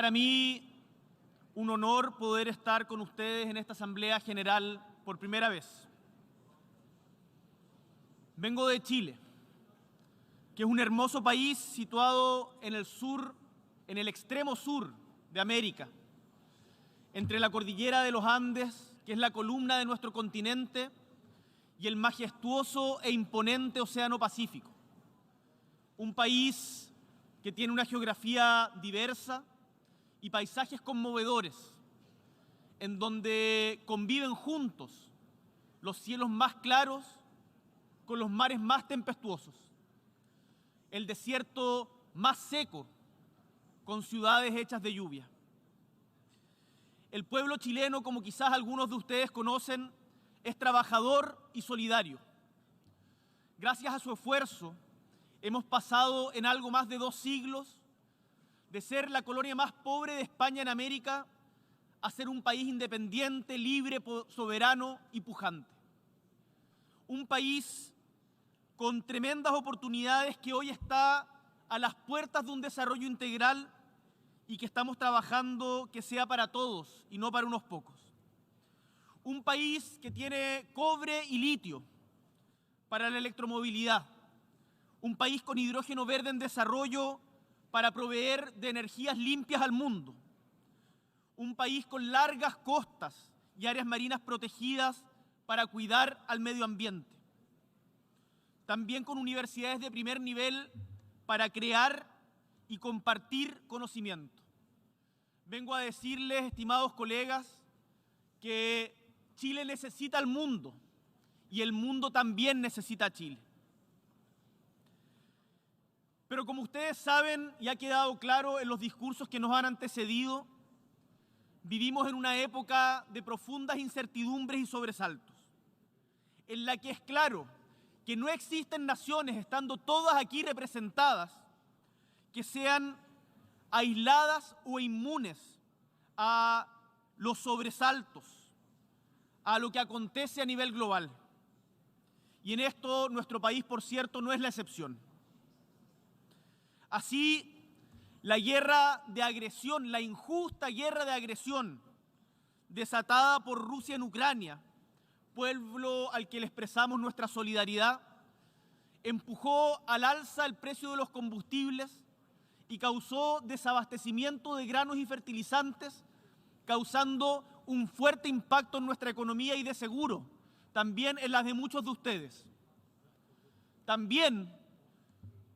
para mí un honor poder estar con ustedes en esta Asamblea General por primera vez. Vengo de Chile, que es un hermoso país situado en el sur, en el extremo sur de América, entre la cordillera de los Andes, que es la columna de nuestro continente, y el majestuoso e imponente Océano Pacífico. Un país que tiene una geografía diversa y paisajes conmovedores, en donde conviven juntos los cielos más claros con los mares más tempestuosos, el desierto más seco con ciudades hechas de lluvia. El pueblo chileno, como quizás algunos de ustedes conocen, es trabajador y solidario. Gracias a su esfuerzo, hemos pasado en algo más de 2 siglos de ser la colonia más pobre de España en América a ser un país independiente, libre, soberano y pujante. Un país con tremendas oportunidades que hoy está a las puertas de un desarrollo integral y que estamos trabajando que sea para todos y no para unos pocos. Un país que tiene cobre y litio para la electromovilidad. Un país con hidrógeno verde en desarrollo para proveer de energías limpias al mundo. Un país con largas costas y áreas marinas protegidas para cuidar al medio ambiente. También con universidades de primer nivel para crear y compartir conocimiento. Vengo a decirles, estimados colegas, que Chile necesita al mundo y el mundo también necesita a Chile. Pero como ustedes saben y ha quedado claro en los discursos que nos han antecedido, vivimos en una época de profundas incertidumbres y sobresaltos, en la que es claro que no existen naciones, estando todas aquí representadas, que sean aisladas o inmunes a los sobresaltos, a lo que acontece a nivel global. Y en esto nuestro país, por cierto, no es la excepción. Así, la guerra de agresión, la injusta guerra de agresión desatada por Rusia en Ucrania, pueblo al que le expresamos nuestra solidaridad, empujó al alza el precio de los combustibles y causó desabastecimiento de granos y fertilizantes, causando un fuerte impacto en nuestra economía y de seguro, también en las de muchos de ustedes. También,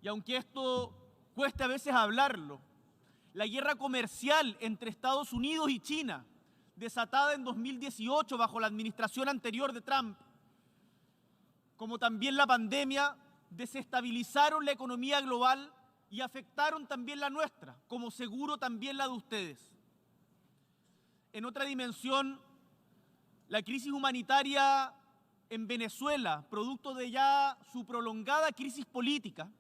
y aunque esto cueste a veces hablarlo, la guerra comercial entre Estados Unidos y China, desatada en 2018 bajo la administración anterior de Trump, como también la pandemia, desestabilizaron la economía global y afectaron también la nuestra, como seguro también la de ustedes. En otra dimensión, la crisis humanitaria en Venezuela, producto de ya su prolongada crisis política,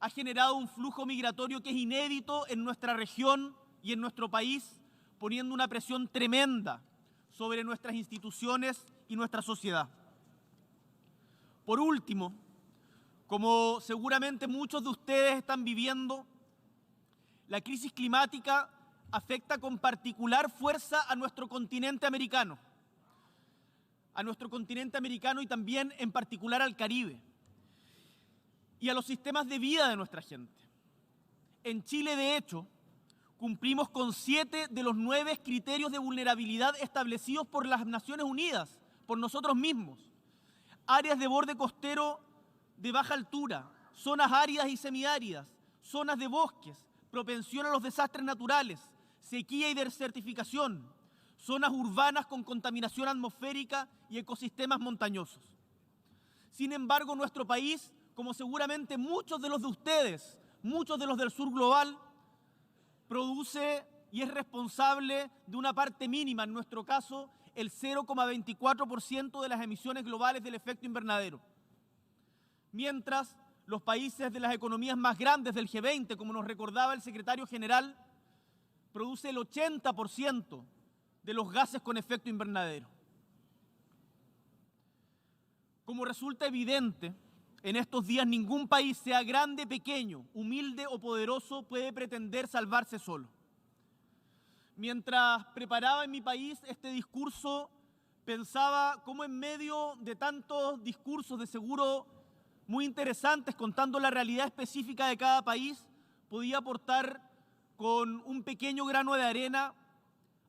ha generado un flujo migratorio que es inédito en nuestra región y en nuestro país, poniendo una presión tremenda sobre nuestras instituciones y nuestra sociedad. Por último, como seguramente muchos de ustedes están viviendo, la crisis climática afecta con particular fuerza a nuestro continente americano y también en particular al Caribe y a los sistemas de vida de nuestra gente. En Chile, de hecho, cumplimos con 7 de los 9 criterios de vulnerabilidad establecidos por las Naciones Unidas, por nosotros mismos. Áreas de borde costero de baja altura, zonas áridas y semiáridas, zonas de bosques, propensión a los desastres naturales, sequía y desertificación, zonas urbanas con contaminación atmosférica y ecosistemas montañosos. Sin embargo, nuestro país, como seguramente muchos de los de ustedes, muchos de los del sur global, produce y es responsable de una parte mínima, en nuestro caso, el 0,24% de las emisiones globales del efecto invernadero. Mientras los países de las economías más grandes del G20, como nos recordaba el secretario general, produce el 80% de los gases con efecto invernadero. Como resulta evidente, en estos días ningún país, sea grande, pequeño, humilde o poderoso, puede pretender salvarse solo. Mientras preparaba en mi país este discurso, pensaba cómo en medio de tantos discursos de seguro muy interesantes contando la realidad específica de cada país, podía aportar con un pequeño grano de arena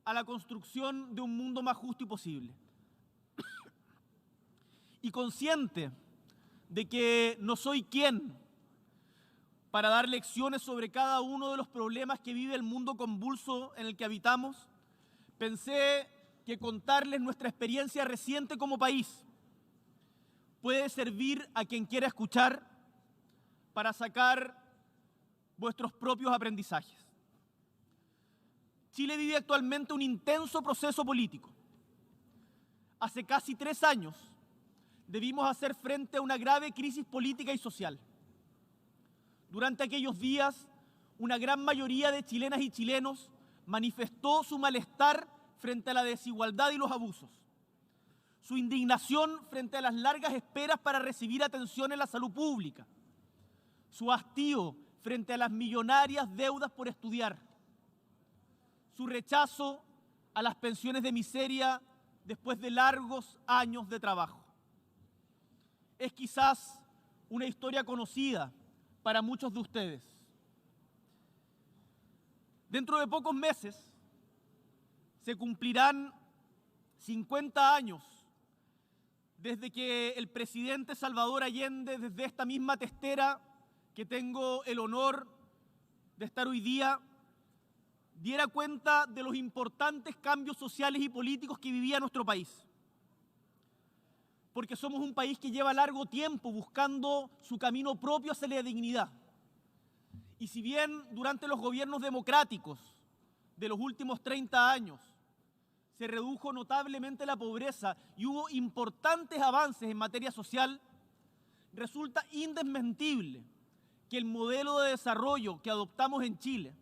a la construcción de un mundo más justo y posible. Y consciente de que no soy quien para dar lecciones sobre cada uno de los problemas que vive el mundo convulso en el que habitamos, pensé que contarles nuestra experiencia reciente como país puede servir a quien quiera escuchar para sacar vuestros propios aprendizajes. Chile vive actualmente un intenso proceso político. Hace casi 3 años debimos hacer frente a una grave crisis política y social. Durante aquellos días, una gran mayoría de chilenas y chilenos manifestó su malestar frente a la desigualdad y los abusos, su indignación frente a las largas esperas para recibir atención en la salud pública, su hastío frente a las millonarias deudas por estudiar, su rechazo a las pensiones de miseria después de largos años de trabajo. Es quizás una historia conocida para muchos de ustedes. Dentro de pocos meses se cumplirán 50 años desde que el presidente Salvador Allende, desde esta misma testera que tengo el honor de estar hoy día, diera cuenta de los importantes cambios sociales y políticos que vivía nuestro país. Porque somos un país que lleva largo tiempo buscando su camino propio hacia la dignidad. Y si bien durante los gobiernos democráticos de los últimos 30 años se redujo notablemente la pobreza y hubo importantes avances en materia social, resulta indesmentible que el modelo de desarrollo que adoptamos en Chile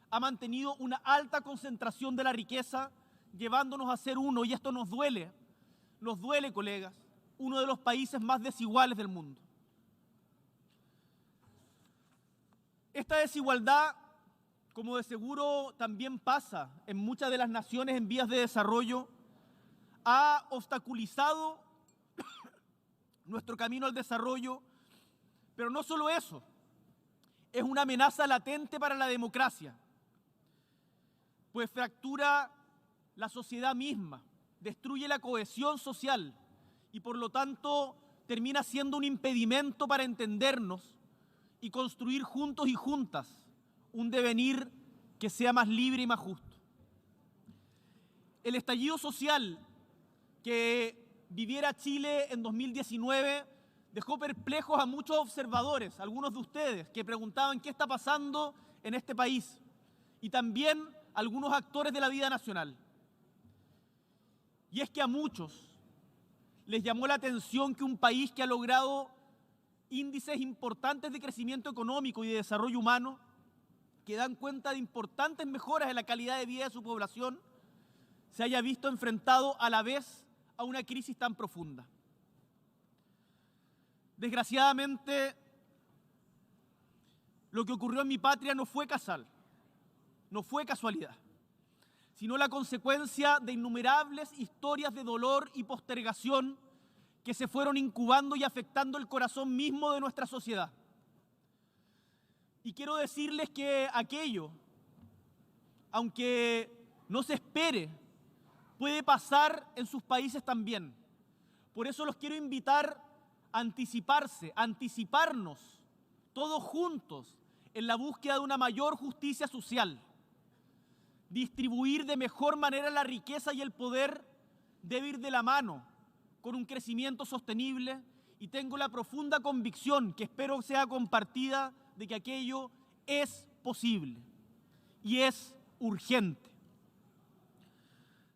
ha mantenido una alta concentración de la riqueza, llevándonos a ser uno, y esto nos duele, colegas, uno de los países más desiguales del mundo. Esta desigualdad, como de seguro también pasa en muchas de las naciones en vías de desarrollo, ha obstaculizado nuestro camino al desarrollo, pero no solo eso, es una amenaza latente para la democracia, pues fractura la sociedad misma, destruye la cohesión social y por lo tanto termina siendo un impedimento para entendernos y construir juntos y juntas un devenir que sea más libre y más justo. El estallido social que viviera Chile en 2019 dejó perplejos a muchos observadores, algunos de ustedes que preguntaban qué está pasando en este país, y también algunos actores de la vida nacional. Y es que a muchos les llamó la atención que un país que ha logrado índices importantes de crecimiento económico y de desarrollo humano, que dan cuenta de importantes mejoras en la calidad de vida de su población, se haya visto enfrentado a la vez a una crisis tan profunda. Desgraciadamente, lo que ocurrió en mi patria no fue casualidad, sino la consecuencia de innumerables historias de dolor y postergación que se fueron incubando y afectando el corazón mismo de nuestra sociedad. Y quiero decirles que aquello, aunque no se espere, puede pasar en sus países también. Por eso los quiero invitar a anticiparnos todos juntos en la búsqueda de una mayor justicia social, distribuir de mejor manera la riqueza y el poder debe ir de la mano con un crecimiento sostenible, y tengo la profunda convicción, que espero sea compartida, de que aquello es posible y es urgente.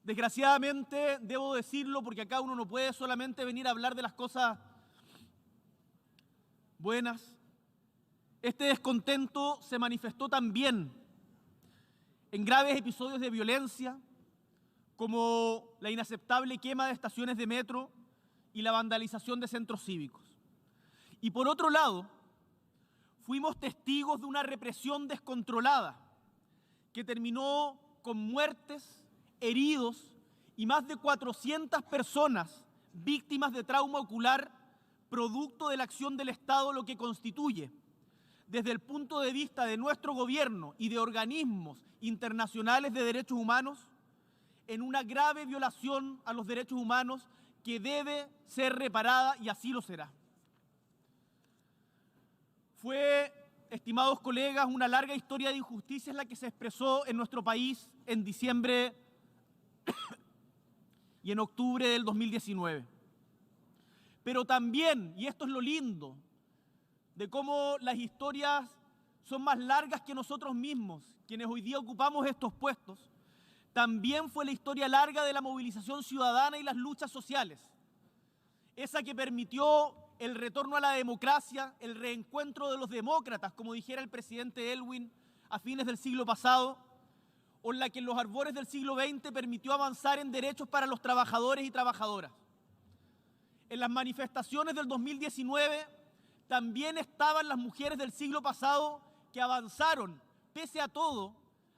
Desgraciadamente, debo decirlo, porque acá uno no puede solamente venir a hablar de las cosas buenas, este descontento se manifestó también en graves episodios de violencia, como la inaceptable quema de estaciones de metro y la vandalización de centros cívicos. Y por otro lado, fuimos testigos de una represión descontrolada que terminó con muertes, heridos y más de 400 personas víctimas de trauma ocular producto de la acción del Estado, lo que constituye, desde el punto de vista de nuestro gobierno y de organismos internacionales de derechos humanos, en una grave violación a los derechos humanos que debe ser reparada y así lo será. Fue, estimados colegas, una larga historia de injusticias la que se expresó en nuestro país en diciembre y en octubre del 2019. Pero también, y esto es lo lindo, de cómo las historias son más largas que nosotros mismos, quienes hoy día ocupamos estos puestos, también fue la historia larga de la movilización ciudadana y las luchas sociales, esa que permitió el retorno a la democracia, el reencuentro de los demócratas, como dijera el presidente Elwin a fines del siglo pasado, o la que en los albores del siglo XX permitió avanzar en derechos para los trabajadores y trabajadoras. En las manifestaciones del 2019 también estaban las mujeres del siglo pasado que avanzaron, pese a todo,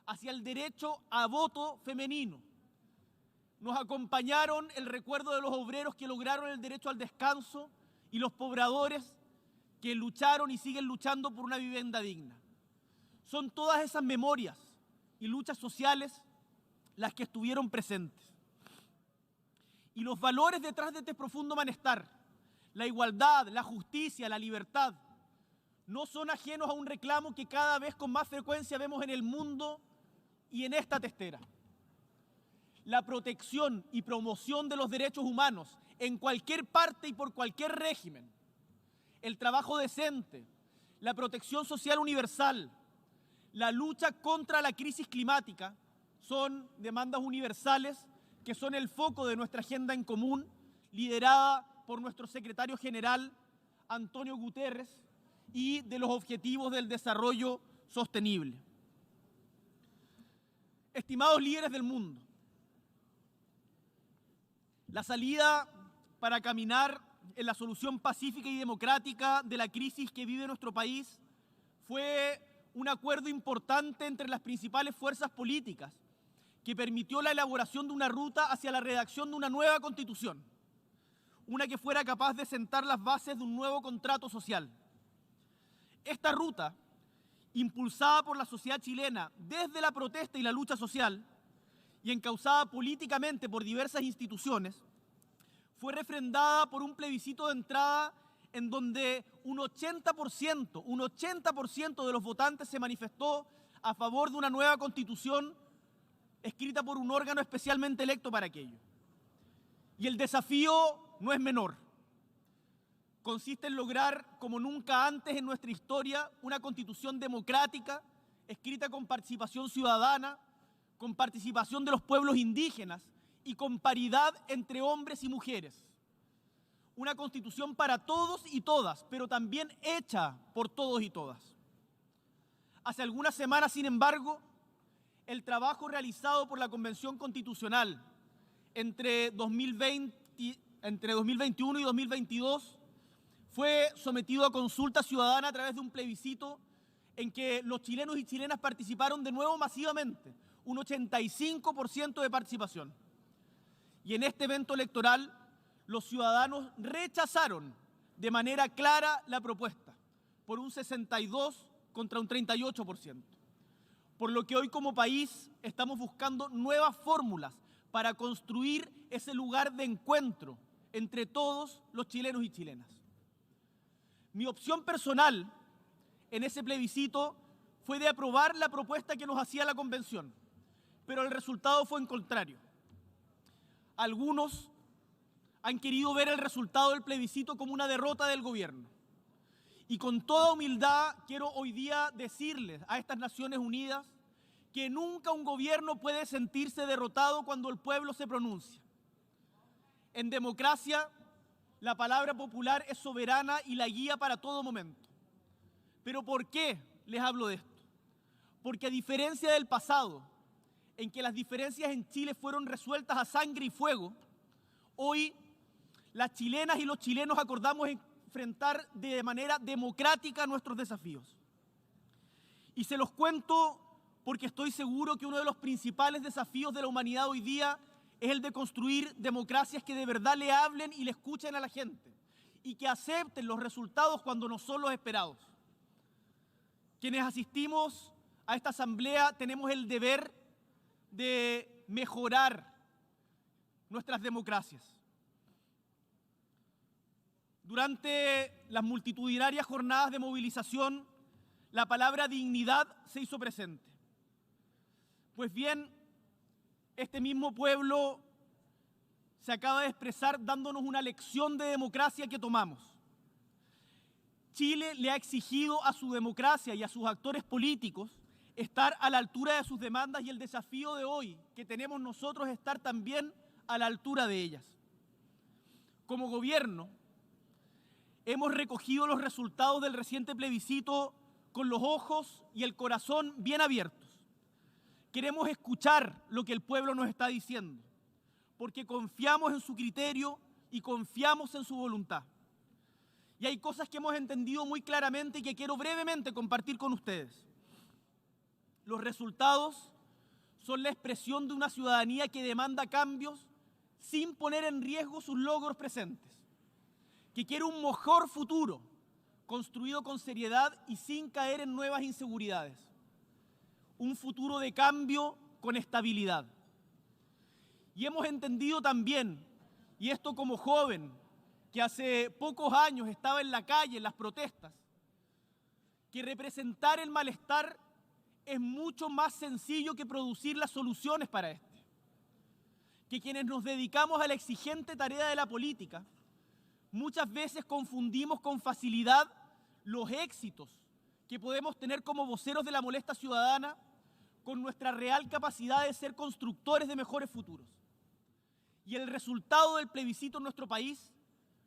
hacia el derecho a voto femenino. Nos acompañaron el recuerdo de los obreros que lograron el derecho al descanso y los pobladores que lucharon y siguen luchando por una vivienda digna. Son todas esas memorias y luchas sociales las que estuvieron presentes. Y los valores detrás de este profundo malestar, la igualdad, la justicia, la libertad, no son ajenos a un reclamo que cada vez con más frecuencia vemos en el mundo y en esta testera. La protección y promoción de los derechos humanos en cualquier parte y por cualquier régimen, el trabajo decente, la protección social universal, la lucha contra la crisis climática son demandas universales que son el foco de nuestra agenda en común, liderada por nuestro secretario general, Antonio Guterres, y de los Objetivos del Desarrollo Sostenible. Estimados líderes del mundo, la salida para caminar en la solución pacífica y democrática de la crisis que vive nuestro país fue un acuerdo importante entre las principales fuerzas políticas que permitió la elaboración de una ruta hacia la redacción de una nueva constitución, una que fuera capaz de sentar las bases de un nuevo contrato social. Esta ruta, impulsada por la sociedad chilena desde la protesta y la lucha social y encauzada políticamente por diversas instituciones, fue refrendada por un plebiscito de entrada en donde un 80% de los votantes se manifestó a favor de una nueva constitución escrita por un órgano especialmente electo para aquello. Y el desafío no es menor. Consiste en lograr, como nunca antes en nuestra historia, una constitución democrática, escrita con participación ciudadana, con participación de los pueblos indígenas y con paridad entre hombres y mujeres. Una constitución para todos y todas, pero también hecha por todos y todas. Hace algunas semanas, sin embargo, el trabajo realizado por la Convención Constitucional entre 2021 y 2022 fue sometido a consulta ciudadana a través de un plebiscito en que los chilenos y chilenas participaron de nuevo masivamente, un 85% de participación. Y en este evento electoral, los ciudadanos rechazaron de manera clara la propuesta, por un 62% contra un 38%. Por lo que hoy como país estamos buscando nuevas fórmulas para construir ese lugar de encuentro entre todos los chilenos y chilenas. Mi opción personal en ese plebiscito fue de aprobar la propuesta que nos hacía la Convención, pero el resultado fue en contrario. Algunos han querido ver el resultado del plebiscito como una derrota del gobierno. Y con toda humildad quiero hoy día decirles a estas Naciones Unidas que nunca un gobierno puede sentirse derrotado cuando el pueblo se pronuncia. En democracia, la palabra popular es soberana y la guía para todo momento. ¿Pero por qué les hablo de esto? Porque a diferencia del pasado, en que las diferencias en Chile fueron resueltas a sangre y fuego, hoy las chilenas y los chilenos acordamos enfrentar de manera democrática nuestros desafíos. Y se los cuento porque estoy seguro que uno de los principales desafíos de la humanidad hoy día es el de construir democracias que de verdad le hablen y le escuchen a la gente y que acepten los resultados cuando no son los esperados. Quienes asistimos a esta asamblea tenemos el deber de mejorar nuestras democracias. Durante las multitudinarias jornadas de movilización, la palabra dignidad se hizo presente. Pues bien, este mismo pueblo se acaba de expresar dándonos una lección de democracia que tomamos. Chile le ha exigido a su democracia y a sus actores políticos estar a la altura de sus demandas y el desafío de hoy que tenemos nosotros es estar también a la altura de ellas. Como gobierno, hemos recogido los resultados del reciente plebiscito con los ojos y el corazón bien abiertos. Queremos escuchar lo que el pueblo nos está diciendo, porque confiamos en su criterio y confiamos en su voluntad. Y hay cosas que hemos entendido muy claramente y que quiero brevemente compartir con ustedes. Los resultados son la expresión de una ciudadanía que demanda cambios sin poner en riesgo sus logros presentes, que quiere un mejor futuro construido con seriedad y sin caer en nuevas inseguridades. Un futuro de cambio con estabilidad. Y hemos entendido también, y esto como joven, que hace pocos años estaba en la calle, en las protestas, que representar el malestar es mucho más sencillo que producir las soluciones para este. Que quienes nos dedicamos a la exigente tarea de la política, muchas veces confundimos con facilidad los éxitos que podemos tener como voceros de la molestia ciudadana con nuestra real capacidad de ser constructores de mejores futuros. Y el resultado del plebiscito en nuestro país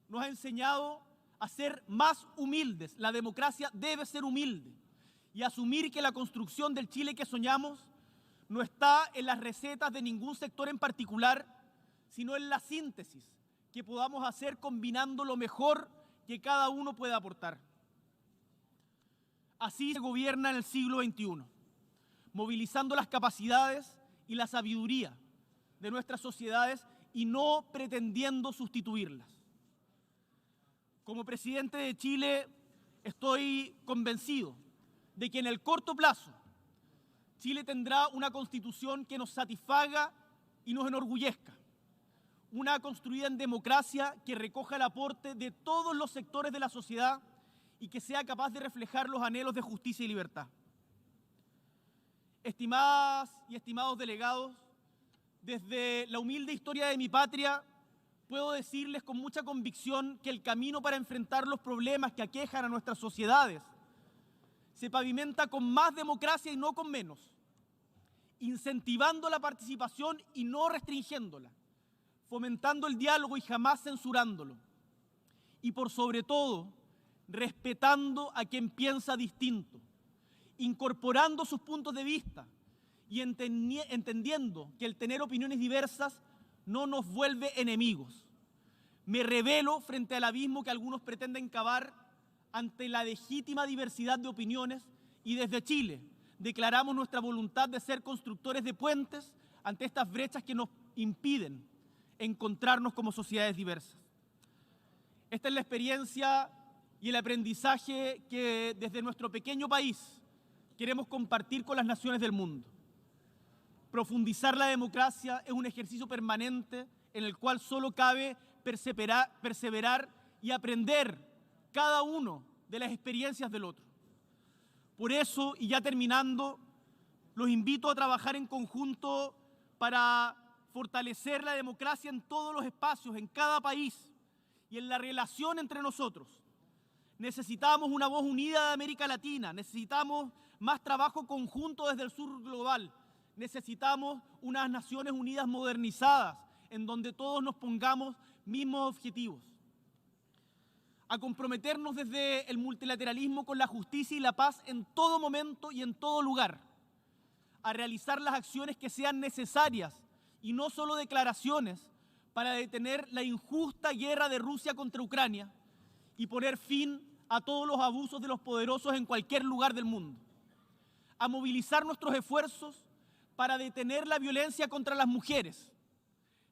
nos ha enseñado a ser más humildes. La democracia debe ser humilde y asumir que la construcción del Chile que soñamos no está en las recetas de ningún sector en particular, sino en la síntesis que podamos hacer combinando lo mejor que cada uno puede aportar. Así se gobierna en el siglo XXI, movilizando las capacidades y la sabiduría de nuestras sociedades y no pretendiendo sustituirlas. Como presidente de Chile, estoy convencido de que en el corto plazo Chile tendrá una constitución que nos satisfaga y nos enorgullezca. Una construida en democracia que recoja el aporte de todos los sectores de la sociedad y que sea capaz de reflejar los anhelos de justicia y libertad. Estimadas y estimados delegados, desde la humilde historia de mi patria, puedo decirles con mucha convicción que el camino para enfrentar los problemas que aquejan a nuestras sociedades se pavimenta con más democracia y no con menos, incentivando la participación y no restringiéndola, fomentando el diálogo y jamás censurándolo, y por sobre todo, respetando a quien piensa distinto, incorporando sus puntos de vista y entendiendo que el tener opiniones diversas no nos vuelve enemigos. Me rebelo frente al abismo que algunos pretenden cavar ante la legítima diversidad de opiniones y desde Chile declaramos nuestra voluntad de ser constructores de puentes ante estas brechas que nos impiden encontrarnos como sociedades diversas. Esta es la experiencia y el aprendizaje que desde nuestro pequeño país queremos compartir con las naciones del mundo. Profundizar la democracia es un ejercicio permanente en el cual solo cabe perseverar y aprender cada uno de las experiencias del otro. Por eso, y ya terminando, los invito a trabajar en conjunto para fortalecer la democracia en todos los espacios, en cada país y en la relación entre nosotros. Necesitamos una voz unida de América Latina, necesitamos más trabajo conjunto desde el sur global, necesitamos unas Naciones Unidas modernizadas en donde todos nos pongamos mismos objetivos. A comprometernos desde el multilateralismo con la justicia y la paz en todo momento y en todo lugar. A realizar las acciones que sean necesarias y no solo declaraciones para detener la injusta guerra de Rusia contra Ucrania y poner fin a todos los abusos de los poderosos en cualquier lugar del mundo. a movilizar nuestros esfuerzos para detener la violencia contra las mujeres,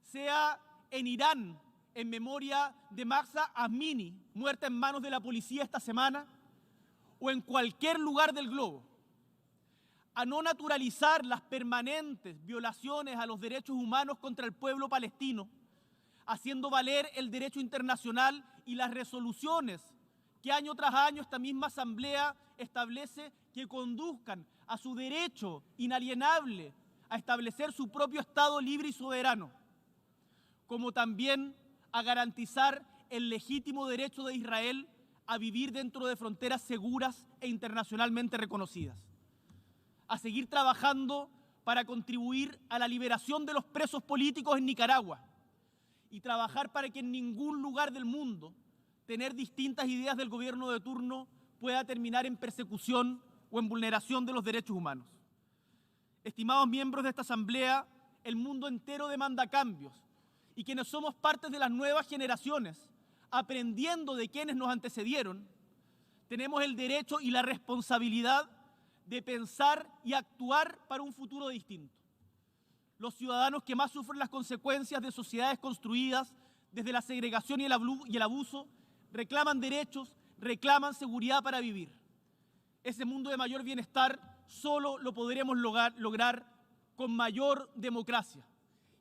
sea en Irán, en memoria de Mahsa Amini, muerta en manos de la policía esta semana, o en cualquier lugar del globo, a no naturalizar las permanentes violaciones a los derechos humanos contra el pueblo palestino, haciendo valer el derecho internacional y las resoluciones que año tras año esta misma Asamblea establece que conduzcan a su derecho inalienable a establecer su propio Estado libre y soberano, como también a garantizar el legítimo derecho de Israel a vivir dentro de fronteras seguras e internacionalmente reconocidas, a seguir trabajando para contribuir a la liberación de los presos políticos en Nicaragua y trabajar para que en ningún lugar del mundo tener distintas ideas del gobierno de turno pueda terminar en persecución o en vulneración de los derechos humanos. Estimados miembros de esta Asamblea, el mundo entero demanda cambios y quienes somos parte de las nuevas generaciones, aprendiendo de quienes nos antecedieron, tenemos el derecho y la responsabilidad de pensar y actuar para un futuro distinto. Los ciudadanos que más sufren las consecuencias de sociedades construidas desde la segregación y el abuso reclaman derechos, reclaman seguridad para vivir. Ese mundo de mayor bienestar solo lo podremos lograr con mayor democracia.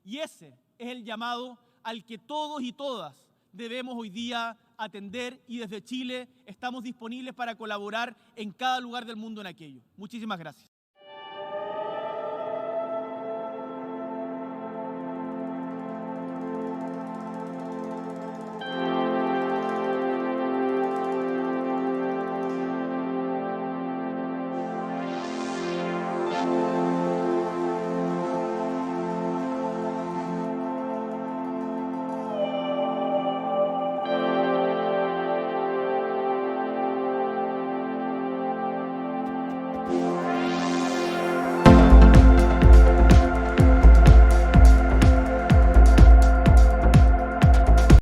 Y ese es el llamado al que todos y todas debemos hoy día atender, y desde Chile estamos disponibles para colaborar en cada lugar del mundo en aquello. Muchísimas gracias.